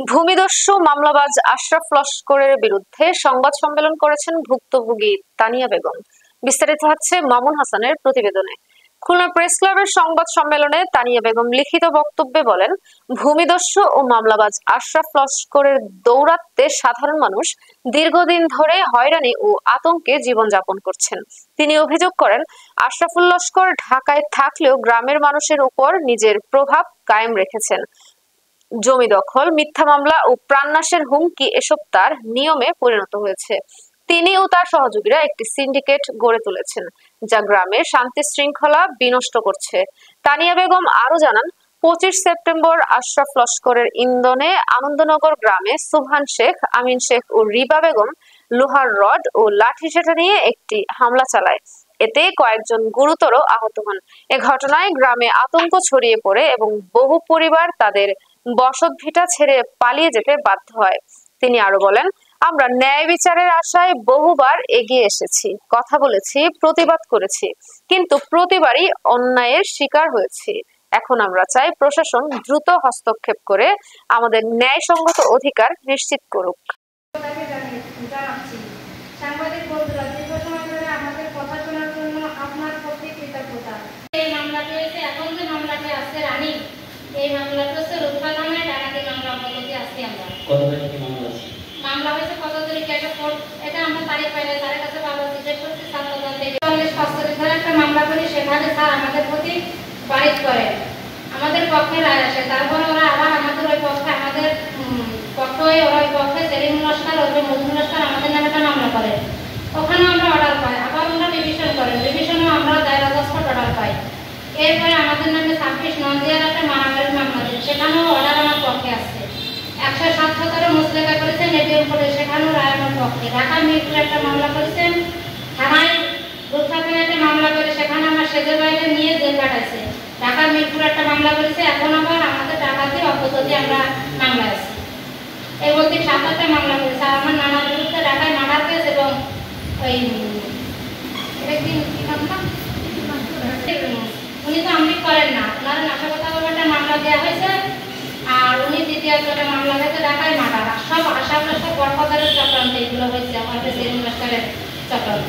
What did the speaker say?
ভূমিদস্যু মামলাবাজ আশরাফ লস্করের বিরুদ্ধে সংবাদ সম্মেলন করেছেন ভুক্তভোগী তানিয়া বেগম। বিস্তারিত হচ্ছে মামুন হাসানের প্রতিবেদনে। খুলনা প্রেস ক্লাবের সংবাদ সম্মেলনে তানিয়া বেগম লিখিত বক্তব্যে বলেন, ভূমিদস্যু ও মামলাবাজ আশরাফ লস্করের দৌরাত্ম্যে সাধারণ মানুষ দীর্ঘদিন ধরে হয়রানি ও আতঙ্কে জীবনযাপন করছেন। তিনি অভিযোগ করেন, আশরাফুল লস্কর ঢাকায় থাকলেও গ্রামের মানুষের উপর নিজের প্রভাব কায়েম রেখেছেন। জমি দখল, মিথ্যা মামলা ও প্রাণনাশের হুমকি এসব তার নিয়মে পরিণত হয়েছে। তিনি ও তার সহযোগীরা একটি সিন্ডিকেট গড়ে তুলেছেন, যা গ্রামের শান্তি শৃঙ্খলা বিনষ্ট করছে। তানিয়া বেগম আরো জানান, 25 সেপ্টেম্বর আশরাফ লস্করের ইন্ধনে আনন্দনগর গ্রামে সুবহান শেখ, আমিন শেখ ও রিবা বেগম লোহার রড ও লাঠিসোঁটা নিয়ে একটি হামলা চালায়। এতে কয়েকজন গুরুতর আহত হন। এ ঘটনায় গ্রামে আতঙ্ক ছড়িয়ে পড়ে এবং বহু পরিবার তাদের বসতভিটা ছেড়ে পালিয়ে যেতে বাধ্য হয়। তিনি আরো বলেন, আমরা ন্যায় বিচারের আশায় বহুবার এগিয়ে এসেছি, কথা বলেছি, প্রতিবাদ করেছি, কিন্তু প্রতিবারই অন্যায়ের শিকার হয়েছি। এখন আমরা চাই প্রশাসন দ্রুত হস্তক্ষেপ করে আমাদের ন্যায়সঙ্গত অধিকার নিশ্চিত করুক। সাংবাদিক বন্ধুরা, দীর্ঘ সময় ধরে আমাদের কথা শোনার জন্য আপনার প্রতি কৃতজ্ঞতা। এই মামলাটি হয়েছে, এখন যে মামলাটি আসছে রানী, এই মামলাটি হচ্ছে রূপা নামে ডাকাতি মামলা বলতে আসছি আমরা। কত তারিখে মামলা আছে? মামলা হয়েছে কত তারিখে, এটা আমরা তারিখ পাইলে তার কাছে বাবা জিজ্ঞেস করছি। 45 ধরে একটা মামলা করি, সেখানে স্যার আমাদের প্রতি বাড়িত করে, আমাদের পক্ষে রায় আসে। তারপরে ওরা আবার আমাদের ওই পক্ষে, আমাদের পক্ষে ওই পক্ষে সেলিম লস্কর ও মজুম লস্কর আমাদের নামে একটা মামলা করে। ওখানে আমরা অর্ডার পাই, আবার ওরা রিভিশন করেন, রিভিশনে আমরা দায়রা দস্খত অর্ডার পাই। এরপরে আমাদের নামে 26 নদিয়ার একটা মারামারির মামলা দিন, সেখানেও অর্ডার আমার পক্ষে আসছে। 177 মুসলেখা করেছেন এটিএম কোর্টে, সেখানেও রায় আমার পক্ষে। ঢাকা মিরপুরে একটা মামলা করেছেন, থানায় রূপসাখানে একটা মামলা করে, সেখানে আমার সেজে বাইরে নিয়ে জেল কাটাইছে। ঢাকা মিরপুরে একটা মামলা করেছে, এখন আবার আমাদের ডাকাতি অপরাধে আমরা মামলা আছি। এই বলতে 7টা মামলা করেছে। আর আমার নানার বিরুদ্ধে ঢাকায় মার্ডার কেস এবং ওই উনি তো আমলি করেন না, ওনারা নাশকতা করে একটা মামলা দেওয়া হয়েছে। আর উনি দ্বিতীয় একটা মামলা হয়েছে ঢাকায় মার্ডার। সব আসামের সব বরপদারের চক্রান্ত এগুলো হয়েছে, আমাদের সেলিম লস্করের চক্রান্ত।